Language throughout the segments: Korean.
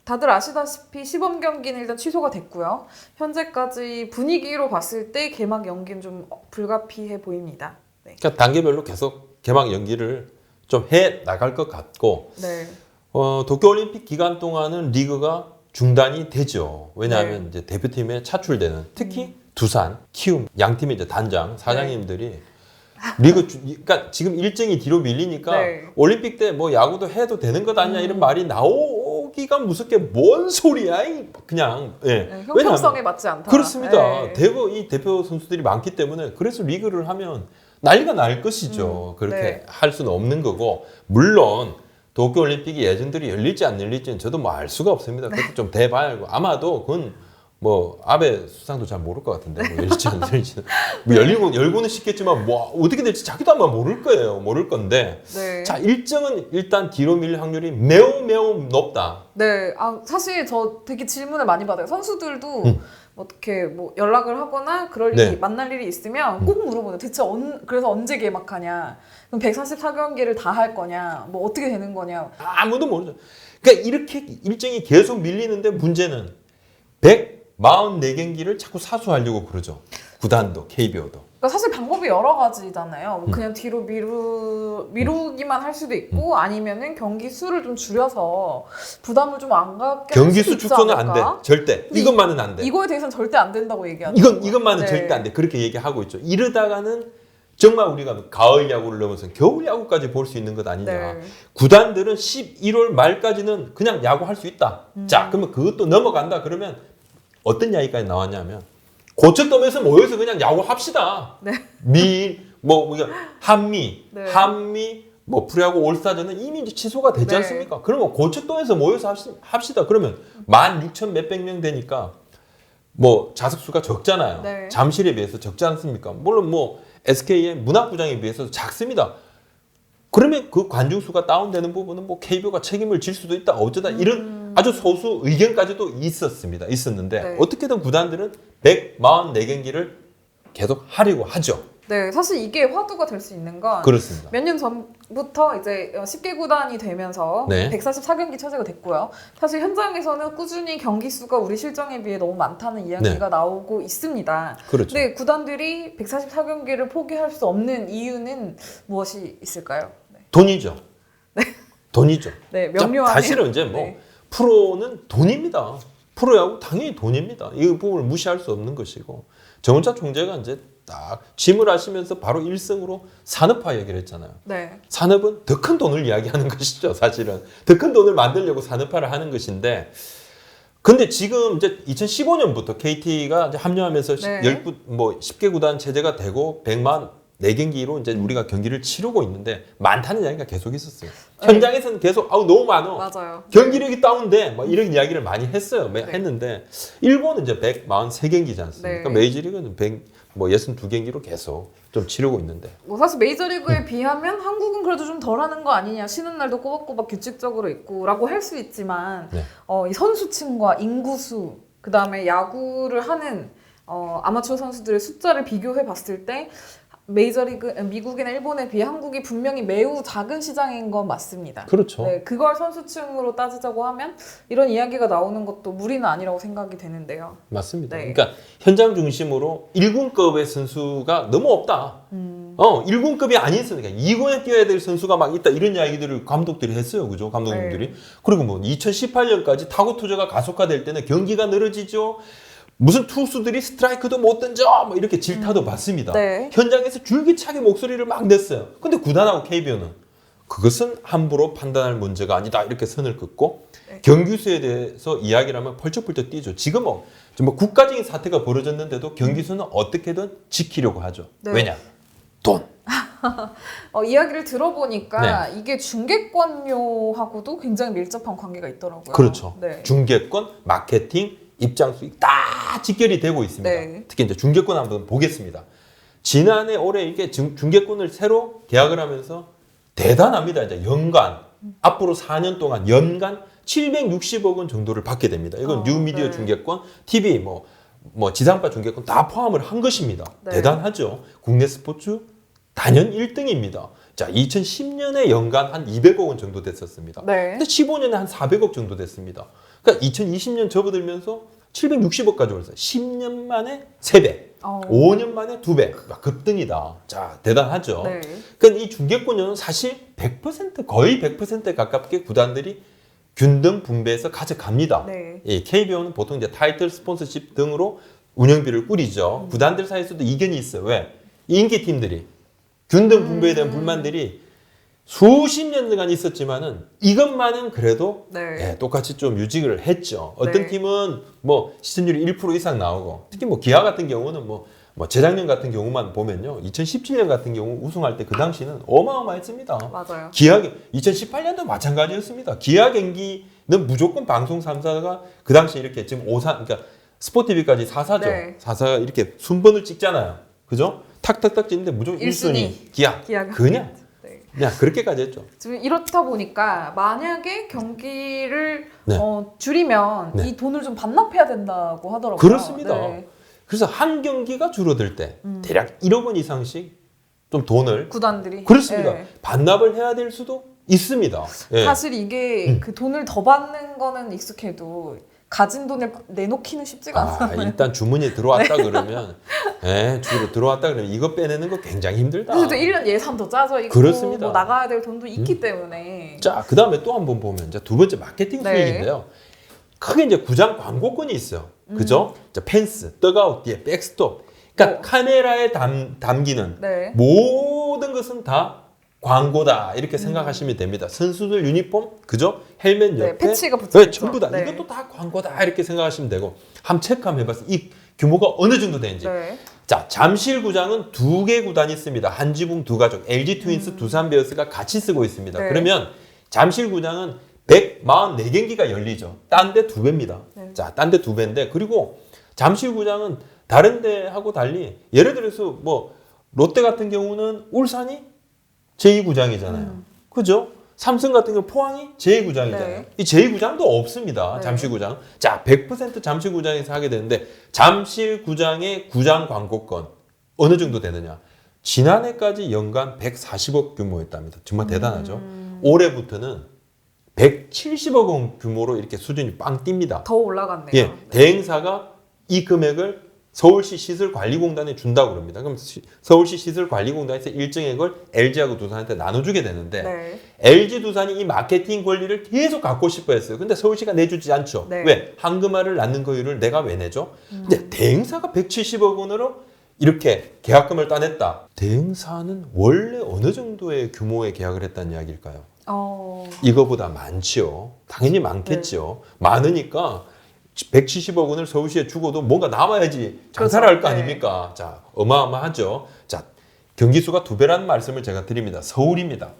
다들 아시다시피 시범 경기는 일단 취소가 됐고요. 현재까지 분위기로 봤을 때 개막 연기는 좀 불가피해 보입니다. 네. 그러니까 단계별로 계속 개막 연기를 좀 해 나갈 것 같고 네. 도쿄올림픽 기간 동안은 리그가 중단이 되죠. 왜냐하면 네. 이제 대표팀에 차출되는 특히 두산, 키움 양 팀의 이제 단장, 사장님들이 그러니까 지금 일정이 뒤로 밀리니까 네. 올림픽 때 뭐 야구도 해도 되는 것 아니냐 이런 말이 나오기가 무섭게 뭔 소리야? 그냥 네, 형평성에 맞지 않다. 그렇습니다. 네. 대거 이 대표 선수들이 많기 때문에 그래서 리그를 하면 난리가 날 것이죠. 그렇게 네. 할 수는 없는 거고 물론 도쿄올림픽이 예정대로 열릴지 안 열릴지는 저도 뭐 알 수가 없습니다. 그것도 좀 대봐야 알고 아마도 그건 뭐 아베 수상도 잘 모를 것 같은데 뭐 열릴지 안 열릴지는 뭐 열고는 싶겠지만 뭐 어떻게 될지 자기도 아마 모를 거예요. 모를 건데 네. 자 일정은 일단 뒤로 밀릴 확률이 매우 매우 높다. 네. 아, 사실 저 되게 질문을 많이 받아요. 선수들도 뭐 어떻게 뭐 연락을 하거나 그럴 네. 일이 만날 일이 있으면 꼭 물어보는 대체 그래서 언제 개막하냐? 그럼 144경기를 다 할 거냐? 뭐 어떻게 되는 거냐? 아무도 모르죠. 그러니까 이렇게 일정이 계속 밀리는데 문제는 144경기를 자꾸 사수하려고 그러죠. 구단도 KBO도. 그러니까 사실 방법이 여러 가지잖아요. 뭐 그냥 뒤로 미루기만 할 수도 있고 아니면은 경기 수를 좀 줄여서 부담을 좀 안 갖게 할 경기 수도 수 있지 축소는 안 돼. 않을까? 절대. 근데 이것만은 안 돼. 이거에 대해서는 절대 안 된다고 얘기하죠. 이것만은 네. 절대 안 돼. 그렇게 얘기하고 있죠. 이러다가는 정말 우리가 가을 야구를 넘어서 겨울 야구까지 볼 수 있는 것 아니냐. 네. 구단들은 11월 말까지는 그냥 야구할 수 있다. 자, 그러면 그것도 넘어간다. 그러면 어떤 이야기까지 나왔냐면 고척돔에서 모여서 그냥 야구합시다. 네. 한미, 네. 뭐 프로야구 올스타전은 이미 이제 취소가 되지 네. 않습니까? 그러면 고척돔에서 모여서 합시다. 그러면 16,000 몇백 명 되니까 뭐 자석수가 적잖아요. 네. 잠실에 비해서 적지 않습니까? 물론 뭐 SK의 문학구장에 비해서 작습니다. 그러면 그 관중수가 다운되는 부분은 뭐 KBO가 책임을 질 수도 있다. 어쩌다 이런 아주 소수 의견까지도 있었는데 네. 어떻게든 구단들은 144경기를 계속 하려고 하죠. 네, 사실 이게 화두가 될 수 있는 건 그렇습니다. 몇 년 전부터 이제 10개 구단이 되면서 네. 144경기 체제가 됐고요. 사실 현장에서는 꾸준히 경기 수가 우리 실정에 비해 너무 많다는 이야기가 나오고 있습니다. 그렇죠. 근데 구단들이 144경기를 포기할 수 없는 이유는 무엇이 있을까요? 네, 돈이죠. 돈이죠. 네 자, 명료하네요. 사실은 이제 뭐 네. 프로는 돈입니다. 프로야구 당연히 돈입니다. 이 부분을 무시할 수 없는 것이고 정은차 총재가 이제 딱 취임을 하시면서 바로 일성으로 산업화 얘기를 했잖아요. 네. 산업은 더 큰 돈을 이야기하는 것이죠. 사실은 더 큰 돈을 만들려고 산업화를 하는 것인데 근데 지금 이제 2015년부터 KT가 이제 합류하면서 네. 10개 구단 체제가 되고 144경기로 이제 우리가 경기를 치르고 있는데 많다는 이야기가 계속 있었어요. 네. 현장에서는 계속 너무 많아. 맞아요. 경기력이 다운돼. 뭐 이런 이야기를 많이 했어요. 네. 했는데 일본은 이제 143경기지 않습니까? 네. 메이저리그는 62경기로 계속 좀 치르고 있는데. 뭐 사실 메이저리그에 비하면 한국은 그래도 좀 덜하는 거 아니냐, 쉬는 날도 꼬박꼬박 규칙적으로 있고라고 할 수 있지만 네. 이 선수층과 인구수 그다음에 야구를 하는 아마추어 선수들의 숫자를 비교해 봤을 때 메이저리그 미국이나 일본에 비해 한국이 분명히 매우 작은 시장인 건 맞습니다. 그렇죠. 네, 그걸 선수층으로 따지자고 하면 이런 이야기가 나오는 것도 무리는 아니라고 생각이 되는데요. 맞습니다. 네. 그러니까 현장 중심으로 1군급의 선수가 너무 없다. 1군급이 아닌 선수, 그러니까 2군에 뛰어야 될 선수가 막 있다. 이런 이야기들을 감독들이 했어요. 그죠? 감독님들이. 네. 그리고 뭐 2018년까지 타구 투자가 가속화될 때는 경기가 늘어지죠. 무슨 투수들이 스트라이크도 못 던져 뭐 이렇게 질타도 받습니다. 네. 현장에서 줄기차게 목소리를 막 냈어요. 근데 구단하고 KBO는 그것은 함부로 판단할 문제가 아니다 이렇게 선을 긋고 네. 경기수에 대해서 이야기를 하면 펄쩍펄쩍 뛰죠. 지금 정말 국가적인 사태가 벌어졌는데도 경기수는 어떻게든 지키려고 하죠. 네. 왜냐? 돈. 이야기를 들어보니까 네. 이게 중계권료하고도 굉장히 밀접한 관계가 있더라고요. 그렇죠. 네. 중계권, 마케팅, 입장 수익 다 직결이 되고 있습니다. 네. 특히 이제 중계권 한번 보겠습니다. 지난해 올해 이게 중계권을 새로 계약을 하면서 대단합니다. 이제 연간 앞으로 4년 동안 연간 760억 원 정도를 받게 됩니다. 이건 뉴미디어 네. 중계권, TV 뭐 지상파 중계권 다 포함을 한 것입니다. 네. 대단하죠. 국내 스포츠 단연 1등입니다. 자, 2010년에 연간 한 200억 원 정도 됐었습니다. 네. 근데 15년에 한 400억 정도 됐습니다. 그러니까 2020년 접어들면서 760억까지 올랐어요. 10년 만에 3배. 어. 5년 만에 2배. 급등이다. 자, 대단하죠. 네. 그러니까 이 중계권료는 사실 100% 거의 100%에 가깝게 구단들이 균등 분배해서 가져갑니다. 네. 이 KBO는 보통 이제 타이틀 스폰서십 등으로 운영비를 꾸리죠. 구단들 사이에서도 이견이 있어요. 왜? 이 인기 팀들이 균등 분배에 대한 불만들이 수십 년간 있었지만은 이것만은 그래도 네. 예, 똑같이 좀 유지를 했죠. 어떤 네. 팀은 뭐 시청률이 1% 이상 나오고 특히 뭐 기아 같은 경우는 뭐 재작년 같은 경우만 보면요. 2017년 같은 경우 우승할 때 그 당시는 어마어마했습니다. 맞아요. 기아 2018년도 마찬가지였습니다. 기아 경기는 무조건 방송 3사가 그 당시 이렇게 지금 5사 그러니까 스포티비까지 4사죠. 네. 4사가 이렇게 순번을 찍잖아요. 그죠? 탁탁탁 찍는데 무조건 1순위 기아. 기아가 그냥 네. 그렇게까지 했죠. 지금 이렇다 보니까 만약에 경기를 네. 줄이면 네. 이 돈을 좀 반납해야 된다고 하더라고요. 그렇습니다. 네. 그래서 한 경기가 줄어들 때 대략 1억 원 이상씩 좀 돈을 구단들이 그렇습니다. 네. 반납을 해야 될 수도 있습니다. 예. 사실 이게 그 돈을 더 받는 거는 익숙해도 가진 돈을 내놓기는 쉽지가 않아요. 일단 주문이 들어왔다 그러면 주로 들어왔다 그러면 이거 빼내는 거 굉장히 힘들다. 그래서 또 1년 예산도 짜져 있고 그렇습니다. 뭐 나가야 될 돈도 있기 때문에 자, 그다음에 또 한 번 보면 이제 두 번째 마케팅 네. 수익인데요. 크게 이제 구장 광고권이 있어요. 그죠? 자, 펜스, 떡아웃 뒤에 백스톱. 그러니까 카메라에 담기는 네. 모든 것은 다 광고다 이렇게 생각하시면 됩니다. 선수들 유니폼, 그죠? 헬멧 옆에 네, 패치가 붙어 있죠. 전부 다 네. 이것도 다 광고다 이렇게 생각하시면 되고 한번 체크 한번 해봤어요. 이 규모가 어느 정도 되는지. 네. 자, 잠실구장은 2개 구단이 있습니다. 한지붕 두 가족, LG 트윈스, 두산 베어스가 같이 쓰고 있습니다. 네. 그러면 잠실구장은 144경기가 열리죠. 딴 데 2배입니다. 네. 자, 딴 데 2배인데 그리고 잠실구장은 다른 데하고 달리 예를 들어서 뭐 롯데 같은 경우는 울산이 제2구장이잖아요. 그죠? 삼성 같은 경우 포항이 제2구장이잖아요. 네. 이 제2구장도 없습니다. 네. 잠실구장. 자, 100% 잠실구장에서 하게 되는데 잠실구장의 구장 광고권 어느 정도 되느냐? 지난해까지 연간 140억 규모였답니다. 정말 대단하죠. 올해부터는 170억 원 규모로 이렇게 수준이 빵 뜁니다. 더 올라갔네요. 예, 대행사가 이 금액을 서울시 시설관리공단에 준다고 그럽니다. 그럼 서울시 시설관리공단에서 일정액을 LG하고 두산한테 나눠주게 되는데 네. LG 두산이 이 마케팅 권리를 계속 갖고 싶어 했어요. 근데 서울시가 내주지 않죠. 네. 왜? 한금알을 낳는 거율을 내가 왜 내죠? 근데 대행사가 170억 원으로 이렇게 계약금을 따냈다. 대행사는 원래 어느 정도의 규모의 계약을 했다는 이야기일까요? 이거보다 많지요. 당연히 많겠죠. 많으니까 170억 원을 서울시에 주고도 뭔가 남아야지 장사를 할 거 네. 아닙니까? 자, 어마어마하죠. 자, 경기 수가 2배라는 말씀을 제가 드립니다. 서울입니다.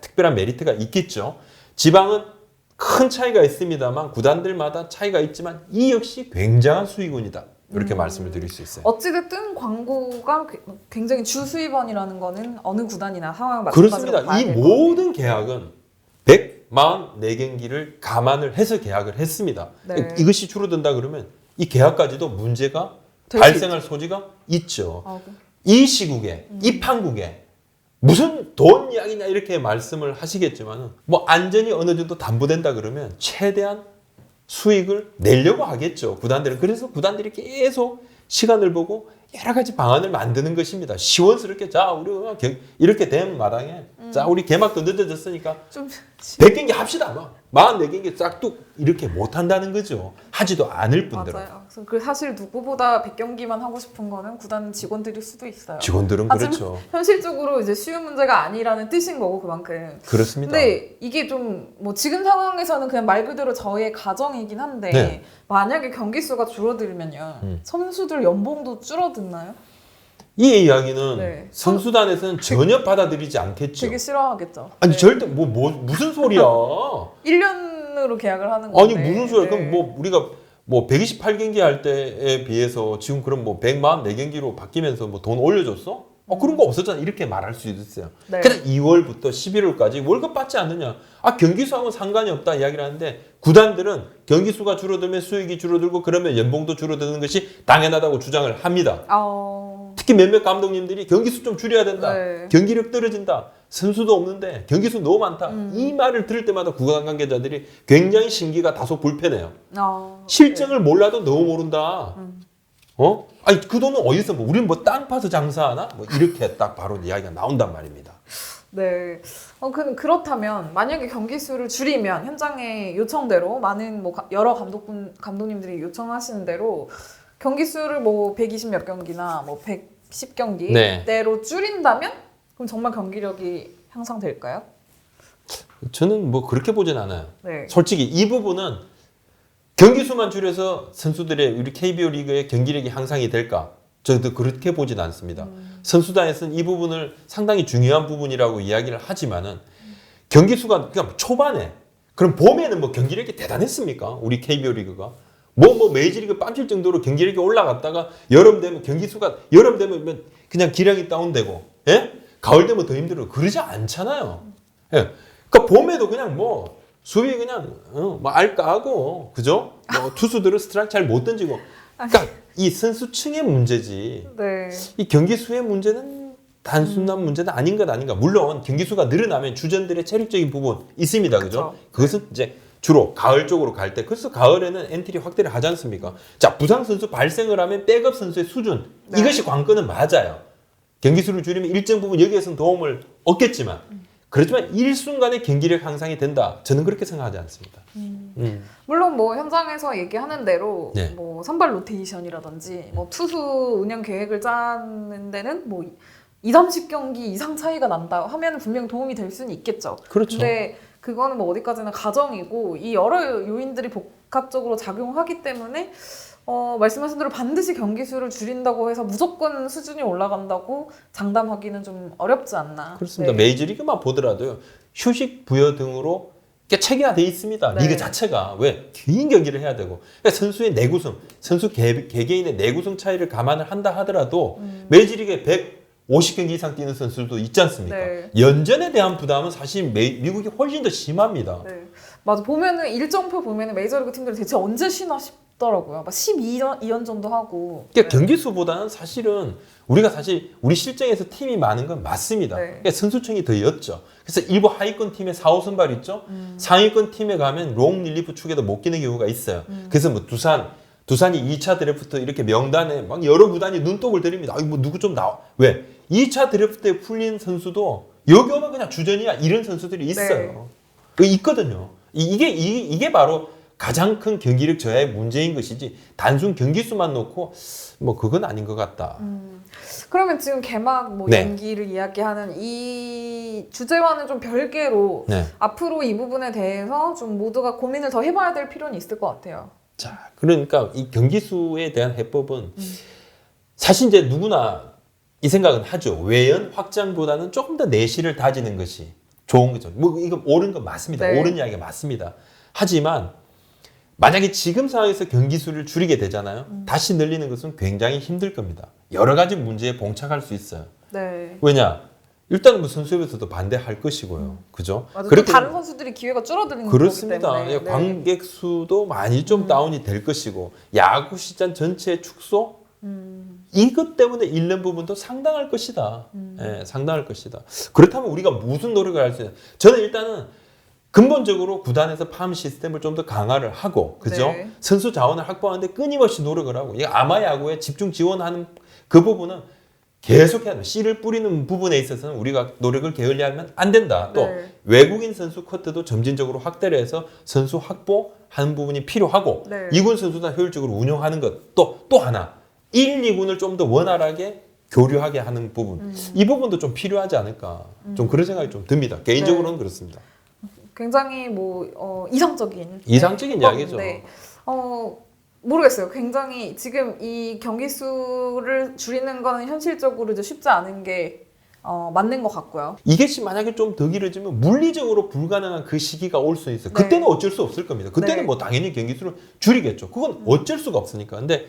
특별한 메리트가 있겠죠. 지방은 큰 차이가 있습니다만 구단들마다 차이가 있지만 이 역시 굉장한 수익원이다. 이렇게 말씀을 드릴 수 있어요. 어찌됐든 광고가 굉장히 주수입원이라는 거는 어느 구단이나 상황 마찬가지로 그렇습니다. 봐야 이 될 모든 계약은 144경기를 감안을 해서 계약을 했습니다. 네. 이것이 줄어든다 그러면 이 계약까지도 문제가 될수 발생할 소지가 있죠. 그- 이 시국에, 이 판국에 무슨 돈 이야기냐 이렇게 말씀을 하시겠지만 뭐 안전이 어느 정도 담보된다 그러면 최대한 수익을 내려고 하겠죠. 구단들은. 그래서 구단들이 계속 시간을 보고 여러 가지 방안을 만드는 것입니다. 시원스럽게 자 우리 이렇게 된 마당에 자 우리 개막도 늦어졌으니까 좀 100경기 합시다. 막 44경기 싹둑 이렇게 못한다는 거죠. 하지도 않을 뿐더러. 맞아요. 그래서 그 사실 누구보다 100경기만 하고 싶은 거는 구단 직원들일 수도 있어요. 직원들은 하지만 그렇죠. 현실적으로 이제 쉬운 문제가 아니라는 뜻인 거고 그만큼. 그렇습니다. 근데 이게 좀 뭐 지금 상황에서는 그냥 말 그대로 저의 가정이긴 한데 네. 만약에 경기 수가 줄어들면요 선수들 연봉도 줄어드나요? 이 이야기는 네. 선수단에서는 전혀 받아들이지 않겠죠. 되게 싫어하겠죠. 아니 네. 절대 무슨 소리야? 1년으로 계약을 하는 건데. 아니 무슨 소리야? 네. 그럼 뭐 우리가 뭐 128경기 할 때에 비해서 지금 그럼 뭐 144경기로 바뀌면서 뭐 돈 올려줬어? 그런 거 없었잖아. 이렇게 말할 수 있어요. 네. 근데 2월부터 11월까지 월급 받지 않느냐? 경기 수하고는 상관이 없다 이야기를 하는데 구단들은 경기 수가 줄어들면 수익이 줄어들고 그러면 연봉도 줄어드는 것이 당연하다고 주장을 합니다. 특히 몇몇 감독님들이 경기 수 좀 줄여야 된다. 네. 경기력 떨어진다. 선수도 없는데 경기 수 너무 많다. 이 말을 들을 때마다 구단 관계자들이 굉장히 심기가 다소 불편해요. 실정을 몰라도 너무 모른다. 아니 그 돈은 어디서 뭐 우리는 뭐 땅 파서 장사하나? 뭐 이렇게 딱 바로 이야기가 나온단 말입니다. 네. 그렇다면 만약에 경기 수를 줄이면 현장의 요청대로 많은 뭐 여러 감독님들이 요청하시는 대로 경기 수를 뭐 120 몇 경기나 뭐 110경기 네. 대로 줄인다면 그럼 정말 경기력이 향상될까요? 저는 뭐 그렇게 보진 않아요. 네. 솔직히 이 부분은 경기 수만 줄여서 선수들의 우리 KBO 리그의 경기력이 향상이 될까? 저도 그렇게 보진 않습니다. 선수단에서는 이 부분을 상당히 중요한 부분이라고 이야기를 하지만은 경기 수가 그냥 초반에 그럼 봄에는 뭐 경기력이 대단했습니까? 우리 KBO 리그가 뭐 메이저리그 뺨칠 정도로 경기력이 올라갔다가 여름 되면 경기 수가 여름 되면 그냥 기량이 다운되고 예? 가을 되면 더 힘들고 그러지 않잖아요. 예. 그러니까 봄에도 그냥 뭐 수비 그냥 뭐 알까하고 그죠? 뭐 투수들은 스트라이크 잘 못 던지고 그러니까 이 선수층의 문제지 네. 이 경기 수의 문제는 단순한 문제는 아닌 것 아닌가. 물론 경기 수가 늘어나면 주전들의 체력적인 부분 있습니다. 그죠? 그것은 이제 주로 가을 쪽으로 갈 때 그래서 가을에는 엔트리 확대를 하지 않습니까? 자, 부상 선수 발생을 하면 백업 선수의 수준 네. 이것이 관건은 맞아요. 경기 수를 줄이면 일정 부분 여기에서는 도움을 얻겠지만 그렇지만 일순간에 경기력 향상이 된다. 저는 그렇게 생각하지 않습니다. 물론 뭐 현장에서 얘기하는 대로 네. 뭐 선발 로테이션이라든지 뭐 투수 운영 계획을 짜는 데는 뭐 2, 30경기 이상 차이가 난다 하면 분명 도움이 될 수는 있겠죠. 그렇죠. 근데 그거는 뭐 어디까지나 가정이고 이 여러 요인들이 복합적으로 작용하기 때문에 말씀하신 대로 반드시 경기 수를 줄인다고 해서 무조건 수준이 올라간다고 장담하기는 좀 어렵지 않나. 그렇습니다. 네. 메이저리그만 보더라도요. 휴식 부여 등으로 체계화돼 있습니다. 네. 리그 자체가 왜 긴 경기를 해야 되고 그러니까 선수의 내구성, 선수 개개인의 내구성 차이를 감안을 한다 하더라도 메이저리그에 150경기 이상 뛰는 선수들도 있지 않습니까? 네. 연전에 대한 부담은 사실 미국이 훨씬 더 심합니다. 네. 맞아. 보면은 일정표 보면은 메이저리그 팀들이 대체 언제 쉬나 싶더라고요. 막 12연전도 하고. 그러니까 경기 수보다는 사실은 우리가 사실 우리 실정에서 팀이 많은 건 맞습니다. 네. 그러니까 선수층이 더 였죠. 그래서 일부 하위권 팀에 4, 5선발 있죠. 상위권 팀에 가면 롱 릴리프 축에도 못 끼는 경우가 있어요. 그래서 뭐 두산이 2차 드래프트 이렇게 명단에 막 여러 구단이 눈독을 들입니다. 아, 뭐 누구 좀 나와. 왜? 2차 드래프트에 풀린 선수도 여기 오면 그냥 주전이야. 이런 선수들이 있어요. 그 있거든요. 이게 바로 가장 큰 경기력 저하의 문제인 것이지 단순 경기 수만 놓고 뭐 그건 아닌 것 같다. 그러면 지금 개막 뭐 네. 연기를 이야기하는 이 주제와는 좀 별개로 네. 앞으로 이 부분에 대해서 좀 모두가 고민을 더 해봐야 될 필요는 있을 것 같아요. 자, 그러니까 이 경기 수에 대한 해법은 사실 이제 누구나 이 생각은 하죠. 외연 확장보다는 조금 더 내실을 다지는 것이 좋은 거죠. 뭐 이거 옳은 건 맞습니다. 네. 옳은 이야기가 맞습니다. 하지만 만약에 지금 상황에서 경기 수를 줄이게 되잖아요. 다시 늘리는 것은 굉장히 힘들 겁니다. 여러 가지 문제에 봉착할 수 있어요. 네. 왜냐? 일단은 뭐 선수협에서도 반대할 것이고요. 그죠? 맞아. 또 그렇게 다른 선수들이 기회가 줄어드는 그렇습니다. 거기 때문에. 예, 관객 수도 많이 좀 다운이 될 것이고 야구 시장 전체의 축소 이것 때문에 잃는 부분도 상당할 것이다. 예, 상당할 것이다. 그렇다면 우리가 무슨 노력을 할 수 있냐? 저는 일단은 근본적으로 구단에서 팜 시스템을 좀 더 강화를 하고, 그죠? 네. 선수 자원을 확보하는데 끊임없이 노력을 하고, 이 아마 야구에 집중 지원하는 그 부분은 계속해야 돼요. 씨를 뿌리는 부분에 있어서는 우리가 노력을 게을리하면 안 된다. 또 네. 외국인 선수 쿼트도 점진적으로 확대를 해서 선수 확보하는 부분이 필요하고 네. 2군 선수단 효율적으로 운영하는 것. 또 하나 1, 2군을 좀 더 원활하게 교류하게 하는 부분. 이 부분도 좀 필요하지 않을까. 좀 그런 생각이 좀 듭니다. 개인적으로는 그렇습니다. 굉장히 뭐 이상적인 이야기죠. 네. 모르겠어요. 굉장히 지금 이 경기 수를 줄이는 거는 현실적으로 이제 쉽지 않은 게 맞는 것 같고요. 이게 만약에 좀 더 길어지면 물리적으로 불가능한 그 시기가 올 수 있어요. 네. 그때는 어쩔 수 없을 겁니다. 그때는 네. 뭐 당연히 경기 수를 줄이겠죠. 그건 어쩔 수가 없으니까. 근데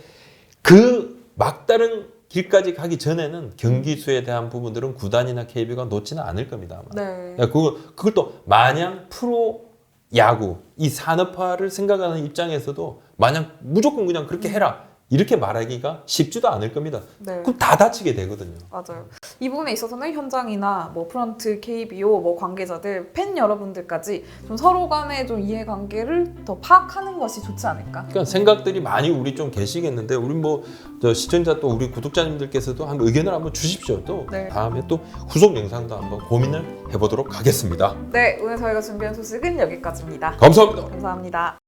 그 막다른 길까지 가기 전에는 경기 수에 대한 부분들은 구단이나 KBO가 놓지는 않을 겁니다. 아마. 네. 그걸 또 마냥 프로 야구 이 산업화를 생각하는 입장에서도 마냥 무조건 그냥 그렇게 해라 이렇게 말하기가 쉽지도 않을 겁니다. 네. 그럼 다 다치게 되거든요. 맞아요. 이 부분에 있어서는 현장이나 뭐 프런트, KBO, 뭐 관계자들, 팬 여러분들까지 좀 서로 간의 좀 이해관계를 더 파악하는 것이 좋지 않을까? 그러니까 생각들이 많이 우리 좀 계시겠는데 우리 뭐 저 시청자 또 우리 구독자님들께서도 한번 의견을 한번 주십시오. 또 네. 다음에 또 후속 영상도 한번 고민을 해보도록 하겠습니다. 네, 오늘 저희가 준비한 소식은 여기까지입니다. 감사합니다. 감사합니다.